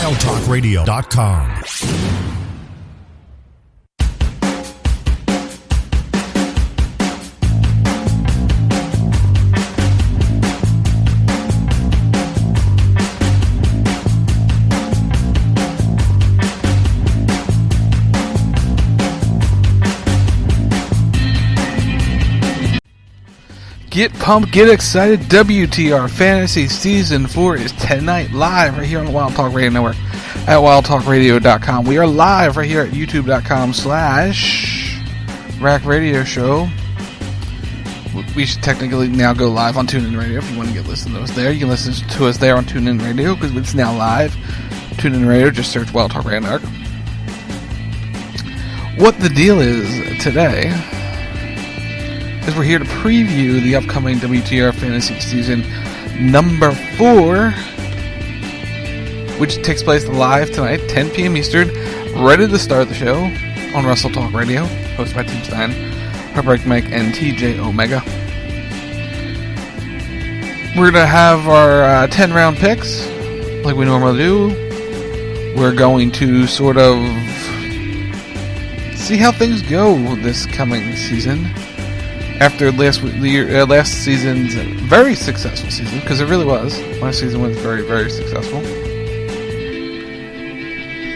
wildtalkradio.com. Get pumped, get excited. WTR Fantasy Season 4 is tonight live right here on the Wild Talk Radio Network at wildtalkradio.com. We are live right here at youtube.com/Rack Radio Show. We should technically now go live on TuneIn Radio if you want to get listen to us there. You can listen to us there on TuneIn Radio because it's now live. TuneIn Radio, just search Wild Talk Radio Network. What the deal is today is we're here to preview the upcoming WTR Fantasy Season number 4, which takes place live tonight, 10 p.m. Eastern, ready to start the show on Russell Talk Radio, hosted by Tim Stein, Heartbreak Mike, and TJ Omega. We're going to have our 10-round picks, like we normally do. We're going to sort of see how things go this coming season. After last season's very successful season, because it really was. Last season was very, very successful.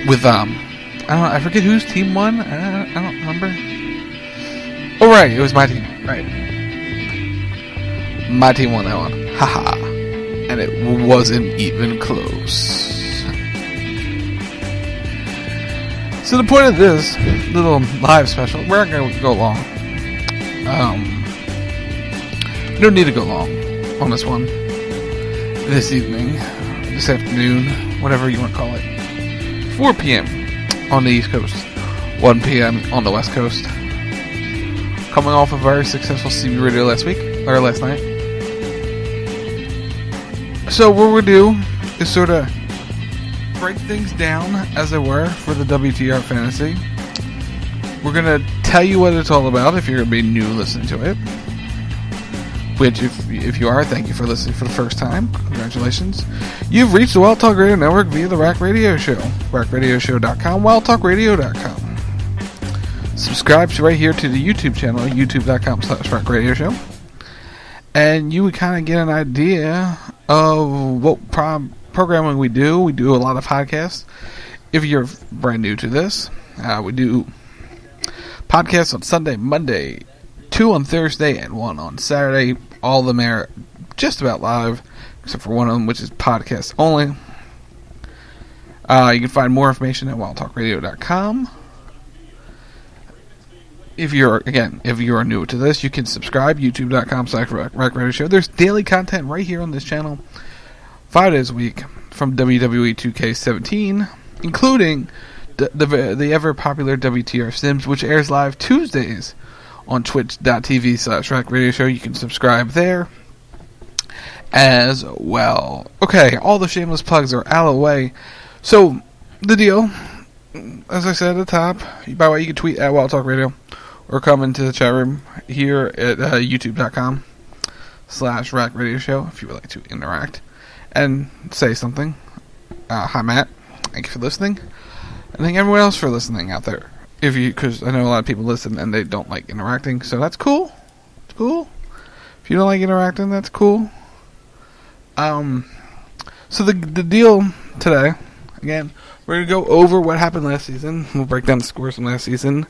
With I forget whose team won. I don't remember. Oh right, it was my team. Right, my team won that one. Haha, and it wasn't even close. So the point of this little live special, we're not going to go long. You don't need to go long on this one. This evening, this afternoon, whatever you want to call it. 4 p.m. on the East Coast, 1 p.m. on the West Coast. Coming off a very successful CB radio last night. So what we're going to do is sort of break things down, as it were, for the WTR Fantasy. We're going to tell you what it's all about if you're going to be new listening to it. Which, if you are, thank you for listening for the first time. Congratulations. You've reached the Wild Talk Radio Network via the Rack Radio Show. RackRadioshow.com, WildTalkRadio.com. Subscribe right here to the YouTube channel, YouTube.com/Rack Radio Show. And you would kind of get an idea of what programming we do. We do a lot of podcasts. If you're brand new to this, we do podcasts on Sunday, Monday, 2 on Thursday, and 1 on Saturday. All of them are just about live, except for one of them, which is podcast only. You can find more information at wildtalkradio.com. If you are new to this, you can subscribe, youtube.com/Rack Radio Show. There's daily content right here on this channel, 5 days a week, from WWE 2K17, including the ever-popular WTR Sims, which airs live Tuesdays on twitch.tv/Rack Radio Show. You can subscribe there as well. Okay, all the shameless plugs are out of the way. So, the deal, as I said at the top, by the way, you can tweet at Wild Talk Radio or come into the chat room here at youtube.com/Rack Radio Show if you would like to interact and say something. Hi, Matt. Thank you for listening. And thank everyone else for listening out there. Because I know a lot of people listen and they don't like interacting, so that's cool. It's cool. If you don't like interacting, that's cool. So the deal today, again, we're gonna go over what happened last season. We'll break down the scores from last season,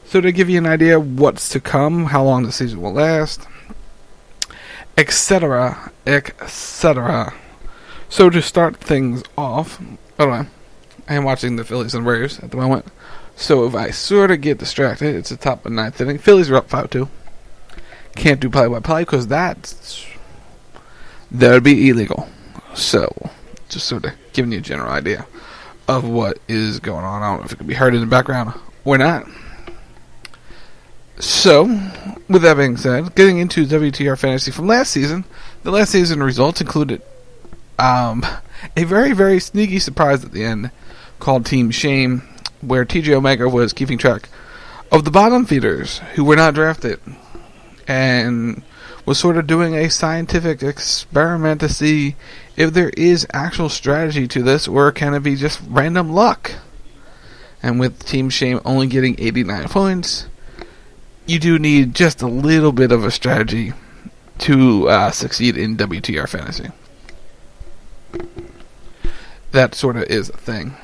so to give you an idea of what's to come, how long the season will last, etc., etc. So to start things off, hold on, I am watching the Phillies and Braves at the moment. So if I sort of get distracted, it's the top of the 9th inning. Phillies are up 5-2. Can't do play-by-play because that would be illegal. So, just sort of giving you a general idea of what is going on. I don't know if it could be heard in the background or not. So, with that being said, getting into WTR Fantasy from last season, the last season results included a very, very sneaky surprise at the end called Team Shame, where TJ Omega was keeping track of the bottom feeders who were not drafted. And was sort of doing a scientific experiment to see if there is actual strategy to this, or can it be just random luck. And with Team Shame only getting 89 points, you do need just a little bit of a strategy to succeed in WTR Fantasy. That sort of is a thing.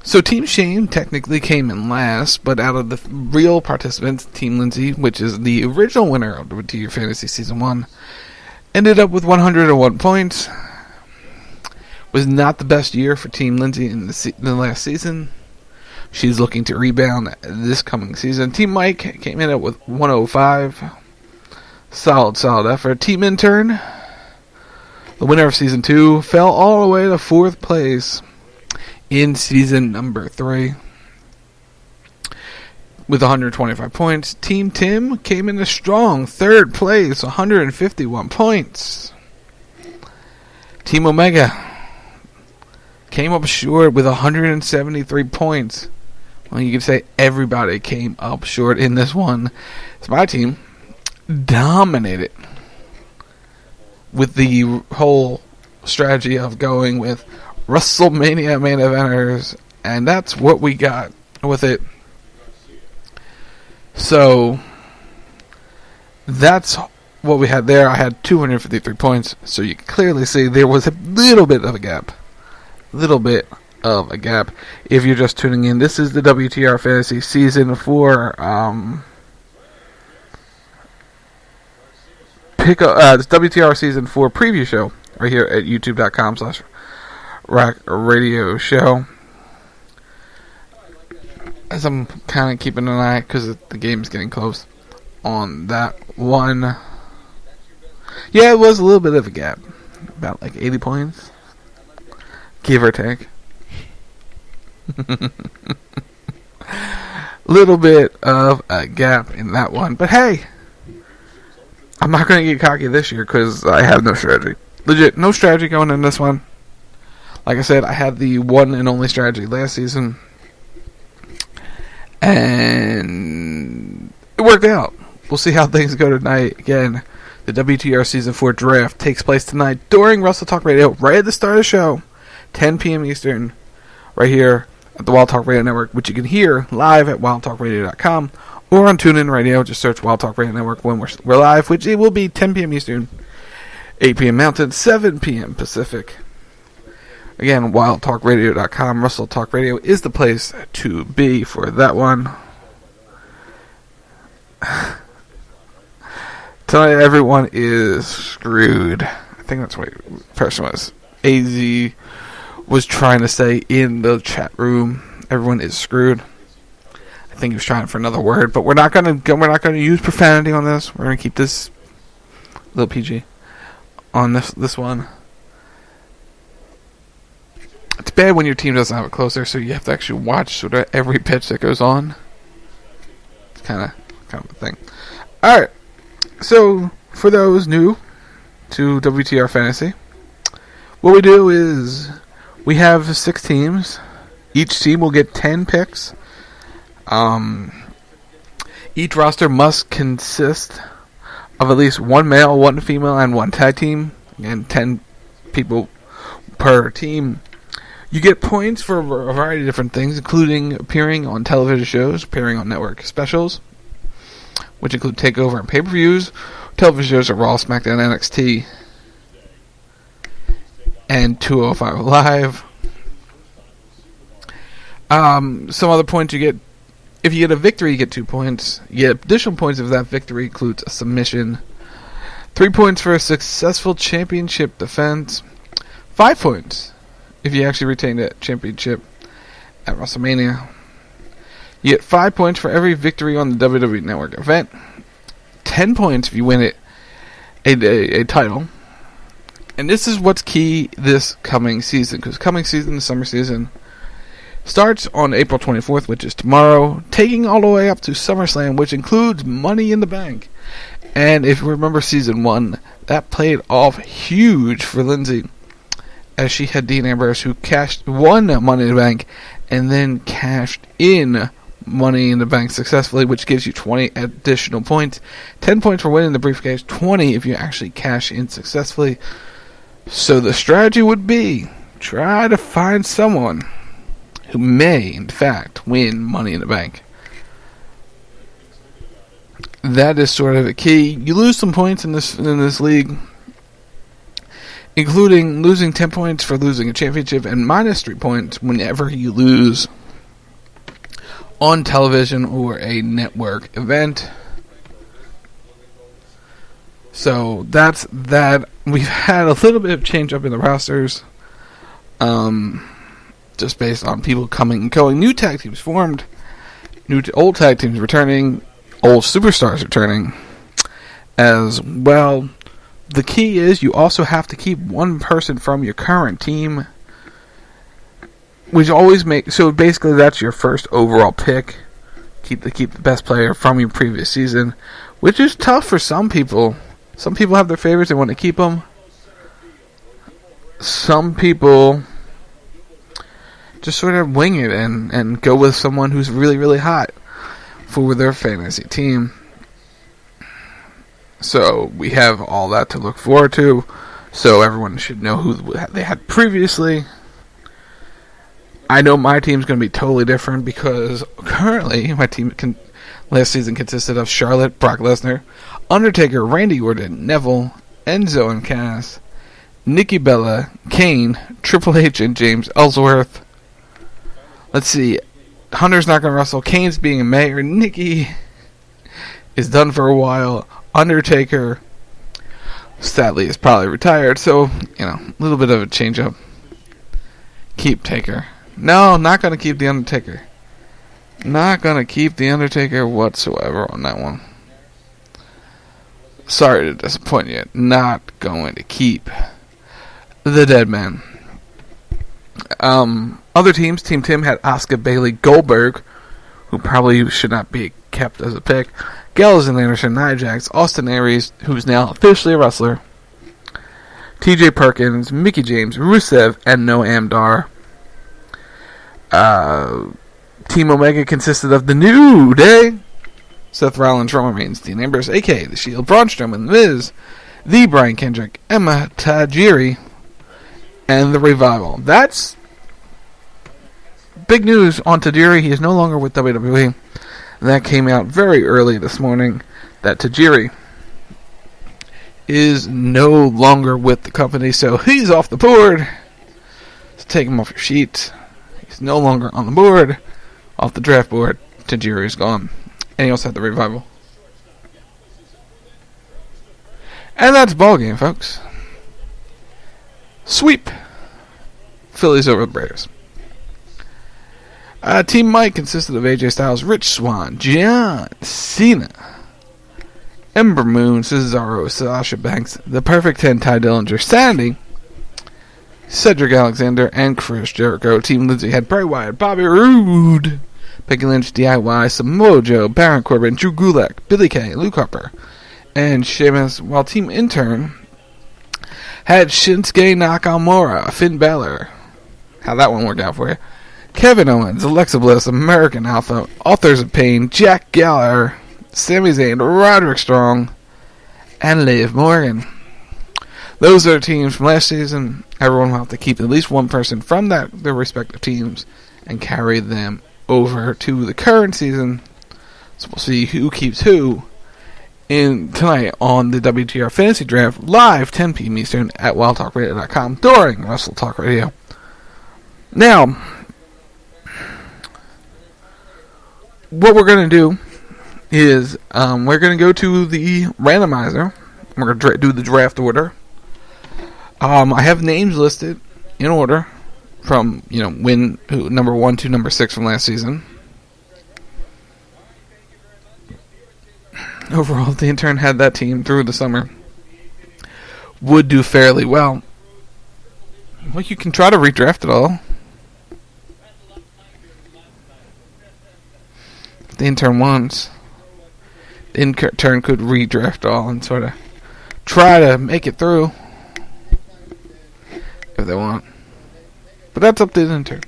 So Team Shane technically came in last, but out of the real participants, Team Lindsay, which is the original winner of WTR Fantasy Season 1, ended up with 101 points. Was not the best year for Team Lindsay in the last season. She's looking to rebound this coming season. Team Mike came in with 105. Solid effort. Team Intern, the winner of Season 2, fell all the way to 4th place in Season number 3 with 125 points. Team Tim came in a strong 3rd place, 151 points. Team Omega came up short with 173 points. Well, you could say everybody came up short in this one. So my team dominated with the whole strategy of going with WrestleMania main eventers, and that's what we got with it. So that's what we had there. I had 253 points, so you can clearly see there was a little bit of a gap. If you're just tuning in, this is the WTR Fantasy Season 4 this WTR Season 4 preview show right here at youtube.com/Rack Radio Show. As I'm kind of keeping an eye, because the game's getting close on that one. Yeah, it was a little bit of a gap. About like 80 points. Give or take. Little bit of a gap in that one. But hey, I'm not going to get cocky this year because I have no strategy. Legit, no strategy going in this one. Like I said, I had the one and only strategy last season, and it worked out. We'll see how things go tonight. Again, the WTR Season 4 draft takes place tonight during Wrestle Talk Radio, right at the start of the show, 10 p.m. Eastern, right here at the Wild Talk Radio Network, which you can hear live at wildtalkradio.com or on TuneIn Radio. Just search Wild Talk Radio Network when we're live, which it will be 10 p.m. Eastern, 8 p.m. Mountain, 7 p.m. Pacific. Again, wildtalkradio.com. Wrestle Talk Radio is the place to be for that one. Tonight, everyone is screwed. I think that's what the person was. AZ was trying to say in the chat room. Everyone is screwed. I think he was trying for another word, but we're not gonna use profanity on this. We're gonna keep this a little PG on this one. It's bad when your team doesn't have it closer, so you have to actually watch sort of every pitch that goes on. It's kind of a thing. All right. So for those new to WTR Fantasy, what we do is we have 6 teams. Each team will get 10 picks. Each roster must consist of at least 1 male, 1 female, and 1 tag team, and 10 people per team. You get points for a variety of different things, including appearing on television shows, appearing on network specials, which include TakeOver and pay-per-views. Television shows are Raw, SmackDown, NXT, and 205 Live. Some other points you get. If you get a victory, you get 2 points. You get additional points if that victory includes a submission. 3 points for a successful championship defense. 5 points if you actually retain that championship at WrestleMania. You get 5 points for every victory on the WWE Network event. 10 points if you win a title. And this is what's key this coming season, because coming season, the summer season, starts on April 24th, which is tomorrow, taking all the way up to SummerSlam, which includes Money in the Bank. And if you remember Season 1, that played off huge for Lindsay, as she had Dean Ambrose, who won Money in the Bank, and then cashed in Money in the Bank successfully, which gives you 20 additional points. 10 points for winning the briefcase, 20 if you actually cash in successfully. So the strategy would be, try to find someone who may, in fact, win Money in the Bank. That is sort of the key. You lose some points in this league, including losing 10 points for losing a championship and minus 3 points whenever you lose on television or a network event. So that's that. We've had a little bit of change up in the rosters, just based on people coming and going. New tag teams formed, old tag teams returning, old superstars returning as well. The key is you also have to keep one person from your current team, which always so basically that's your first overall pick. Keep the best player from your previous season, which is tough for some people. Some people have their favorites, they want to keep them. Some people just sort of wing it and go with someone who's really, really hot for their fantasy team. So we have all that to look forward to. So everyone should know who they had previously. I know my team's going to be totally different because currently my team last season consisted of Charlotte, Brock Lesnar, Undertaker, Randy Orton, Neville, Enzo and Cass, Nikki Bella, Kane, Triple H, and James Ellsworth. Let's see. Hunter's not going to wrestle. Kane's being a mayor. Nikki is done for a while. Undertaker, sadly, is probably retired. So, a little bit of a change up. Keep Taker. No, not going to keep the Undertaker. Not going to keep the Undertaker whatsoever on that one. Sorry to disappoint you. Not going to keep the Dead Man. Other teams, Team Tim had Asuka, Bayley, Goldberg, who probably should not be kept as a pick. Gallows and Anderson, Nia Jax, Austin Aries, who's now officially a wrestler. TJ Perkins, Mickie James, Rusev, and Noam Dar. Team Omega consisted of The New Day, Seth Rollins, Roman Reigns, Dean Ambrose, a.k.a. The Shield, Braun Strowman, The Miz, The Brian Kendrick, Emma Tajiri, and The Revival. That's big news on Tajiri. He is no longer with WWE. That came out very early this morning, that Tajiri is no longer with the company, so he's off the board. Let's take him off your sheet. He's no longer on the board, off the draft board. Tajiri's gone. And he also had the Revival. And that's ballgame, folks. Sweep. Phillies over the Braves. Team Mike consisted of AJ Styles, Rich Swann, John Cena, Ember Moon, Cesaro, Sasha Banks, The Perfect 10, Ty Dillinger, Sandy, Cedric Alexander, and Chris Jericho. Team Lindsay had Bray Wyatt, Bobby Roode, Becky Lynch, DIY, Samoa Joe, Baron Corbin, Drew Gulak, Billy Kay, Luke Harper, and Sheamus, while Team Intern had Shinsuke Nakamura, Finn Balor. How'd that one work out for you? Kevin Owens, Alexa Bliss, American Alpha, Authors of Pain, Jack Gallagher, Sami Zayn, Roderick Strong, and Liv Morgan. Those are teams from last season. Everyone will have to keep at least one person from their respective teams and carry them over to the current season. So we'll see who keeps who in tonight on the WTR Fantasy Draft, live 10 p.m. Eastern at wildtalkradio.com during Wrestle Talk Radio. Now, what we're going to do is we're going to go to the randomizer. We're going to do the draft order. I have names listed in order from, number 1 to number 6 from last season. Overall, the intern had that team through the summer. Would do fairly well. Well, you can try to redraft it all. The intern wants. The intern could redraft all and sort of try to make it through if they want. But that's up to the intern.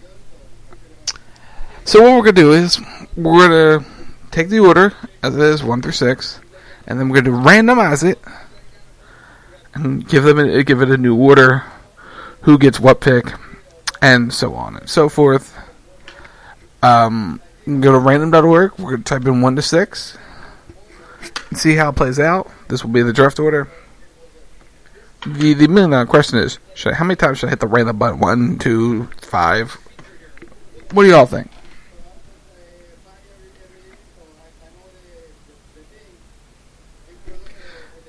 So what we're going to do is we're going to take the order as it is, 1 through 6, and then we're going to randomize it and give it a new order, who gets what pick, and so on and so forth. Go to random.org. We're going to type in 1 to 6 and see how it plays out. This will be the draft order. The $1,000,000 question is, how many times should I hit the random button? 1, 2, 5? What do y'all think?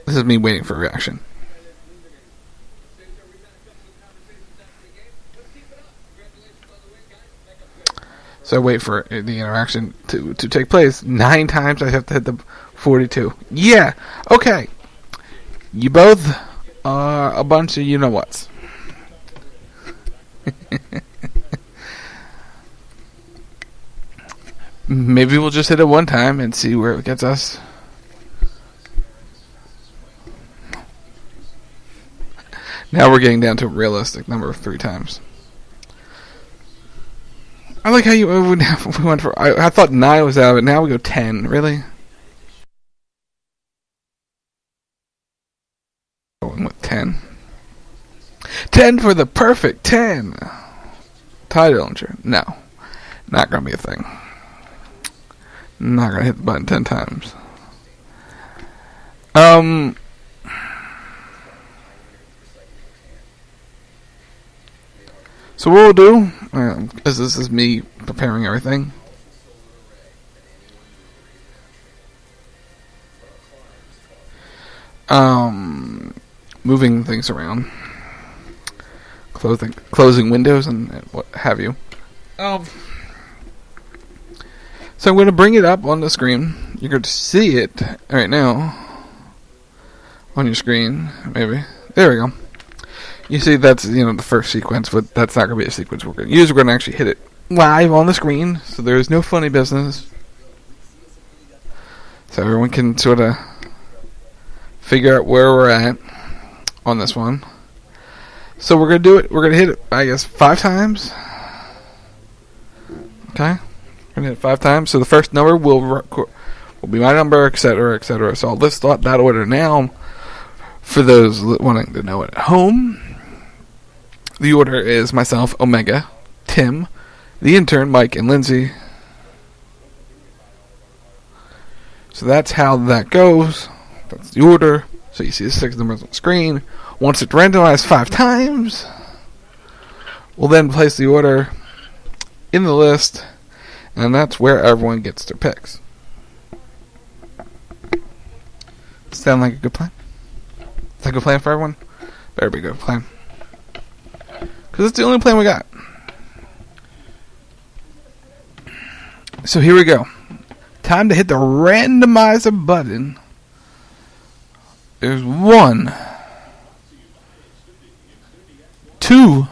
This is me waiting for a reaction. So I wait for the interaction to take place. 9 times I have to hit the 42. Yeah, okay. You both are a bunch of you-know-whats. Maybe we'll just hit it one time and see where it gets us. Now we're getting down to a realistic number of 3 times. I like how we went for. I thought 9 was out of it. Now we go 10. Really? Going with 10. 10 for the perfect 10. Ty Dillinger. No, not gonna be a thing. Not gonna hit the button 10 times. So what we'll do, because this is me preparing everything. Moving things around. Closing windows and what have you. So I'm going to bring it up on the screen. You're going to see it right now on your screen, maybe. There we go. You see, that's the first sequence, but that's not going to be a sequence we're going to use. We're going to actually hit it live on the screen, so there's no funny business. So everyone can sort of figure out where we're at on this one. So we're going to do it. We're going to hit it, I guess, 5 times. Okay? We're going to hit it 5 times. So the first number will be my number, etc., etc. So let's start that order now for those wanting to know it at home. The order is myself, Omega, Tim, the intern, Mike, and Lindsay. So that's how that goes. That's the order. So you see the 6 numbers on the screen. Once it's randomized 5 times, we'll then place the order in the list, and that's where everyone gets their picks. Sound like a good plan? Is that a good plan for everyone? Better be a good plan. Because it's the only plan we got. So here we go. Time to hit the randomizer button. There's 1, 2,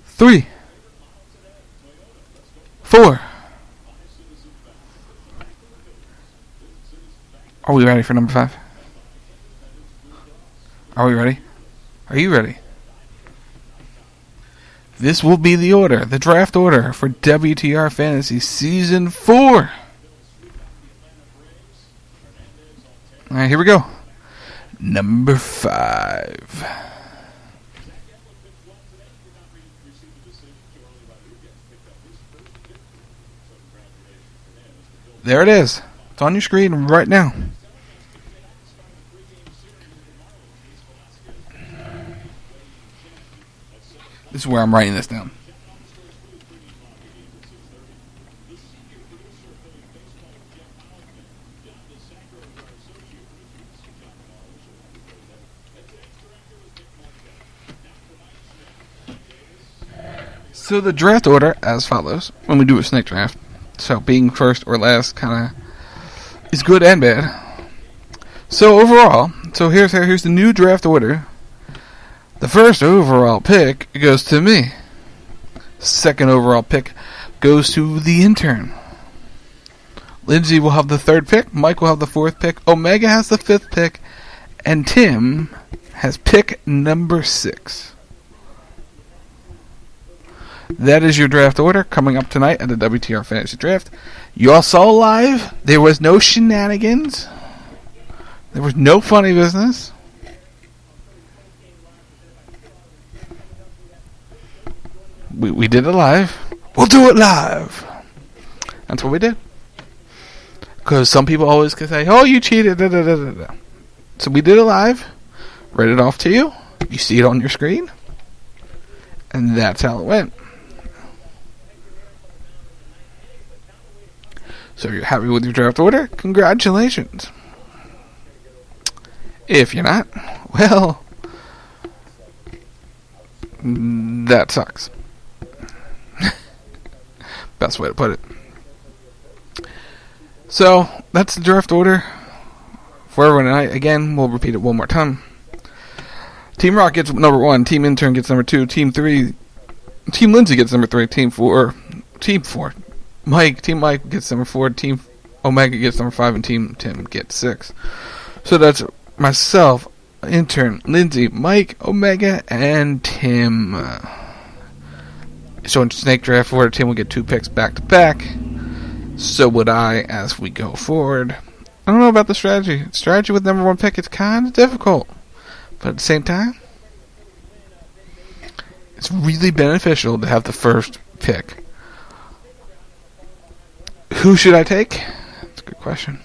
3, 4. Are we ready for number 5? Are we ready? Are you ready? This will be the order, the draft order for WTR Fantasy Season 4. Alright, here we go. Number 5. There it is. It's on your screen right now. This is where I'm writing this down. So the draft order as follows when we do a snake draft. So being first or last kind of is good and bad. So overall, here's the new draft order. The first overall pick goes to me. Second overall pick goes to the intern. Lindsay will have the 3rd pick. Mike will have the 4th pick. Omega has the 5th pick. And Tim has pick number 6. That is your draft order coming up tonight at the WTR Fantasy Draft. You all saw live. There was no shenanigans. There was no funny business. We did it live. We'll do it live. That's what we did. Because some people always can say, oh, you cheated. Da, da, da, da, da. So we did it live. Read it off to you. You see it on your screen. And that's how it went. So if you're happy with your draft order, congratulations. If you're not, well, that sucks. Best way to put it. So, that's the draft order for everyone tonight. Again, we'll repeat it one more time. Team Rock gets number 1. Team Intern gets number 2. Team Lindsay gets number 3. Team 4. Team Mike gets number 4. Team Omega gets number 5. And Team Tim gets 6. So that's myself, Intern, Lindsay, Mike, Omega, and Tim. So in Snake Draft order, Tim will get 2 picks back to back. So would I as we go forward. I don't know about the strategy. Strategy with number 1 pick, it's kind of difficult. But at the same time, it's really beneficial to have the first pick. Who should I take? That's a good question.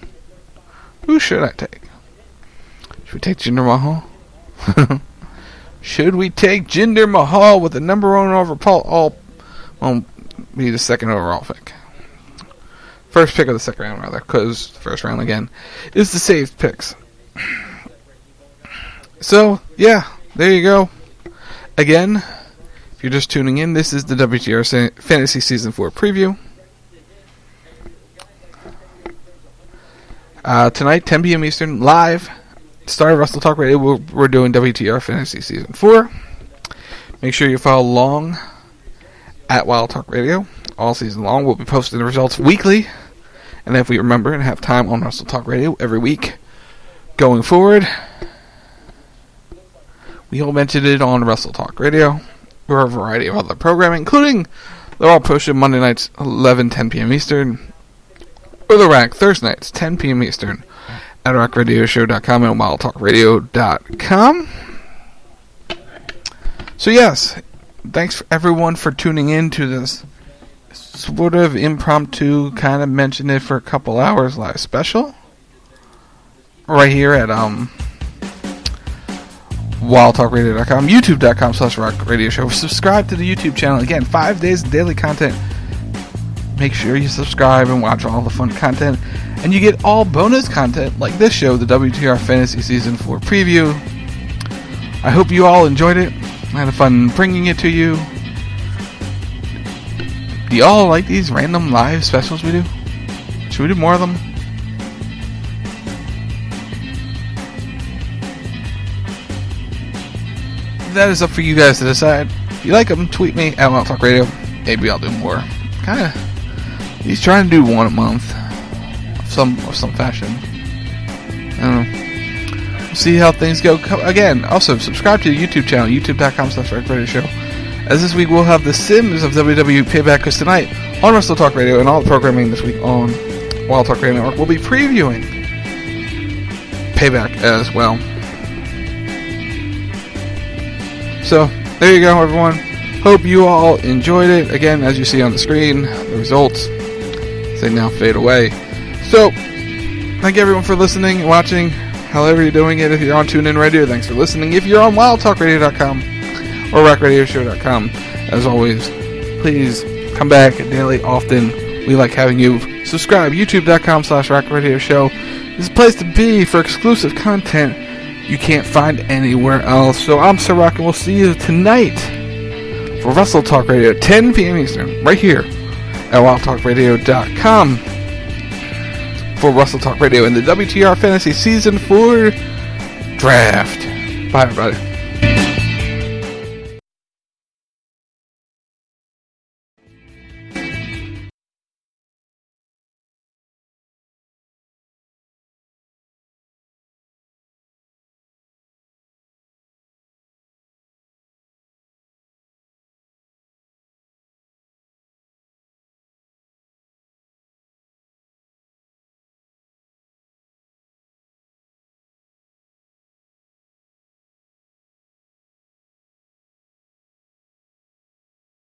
Who should I take? Should we take Jinder Mahal? Should we take Jinder Mahal with the number 1 overall? Well, we need a second overall pick. First pick of the second round, rather, because the first round, again, is the saved picks. So, yeah, there you go. Again, if you're just tuning in, this is the WTR Fantasy Season 4 preview. Tonight, 10 p.m. Eastern, live. Start of Wrestle Talk Radio. We're doing WTR Fantasy Season 4. Make sure you follow along at Wild Talk Radio all season long. We'll be posting the results weekly. And if we remember and have time on Wrestle Talk Radio every week going forward, we all mentioned it on Wrestle Talk Radio or a variety of other programming, including they're all posted Monday nights 10 p.m. Eastern, or the Rack Thursday nights 10 p.m. Eastern at rockradioshow.com and wildtalkradio.com. So yes, thanks everyone for tuning in to this sort of impromptu, kind of mention it for a couple hours live special right here at wildtalkradio.com, youtube.com/rockradioshow. Subscribe to the YouTube channel. Again, 5 days of daily content. Make sure you subscribe and watch all the fun content, and you get all bonus content like this show, the WTR Fantasy Season 4 preview. I hope you all enjoyed it. I had fun bringing it to you. Do y'all like these random live specials we do? Should we do more of them? That is up for you guys to decide. If you like them, tweet me at Wild Talk Radio. Maybe I'll do more. Kinda, he's trying to do one a month of some fashion. I don't know. We'll see how things go. Again, also subscribe to the YouTube channel, youtube.com/rockradioshow. As this week we'll have the Sims of WWE Payback, because tonight on Wrestle Talk Radio and all the programming this week on Wild Talk Radio Network, we'll be previewing Payback as well. So, there you go, everyone. Hope you all enjoyed it. Again, as you see on the screen, the results, they now fade away. So, thank everyone for listening and watching, however you're doing it. If you're on TuneIn Radio, thanks for listening. If you're on wildtalkradio.com or rockradioshow.com, as always, please come back daily, often. We like having you. Subscribe, youtube.com/rockradioshow. This is a place to be for exclusive content you can't find anywhere else. So I'm Sir Rock, and we'll see you tonight for Wrestle Talk Radio, 10 p.m. Eastern, right here at wildtalkradio.com for Wrestle Talk Radio in the WTR Fantasy Season 4 Draft. Bye, everybody.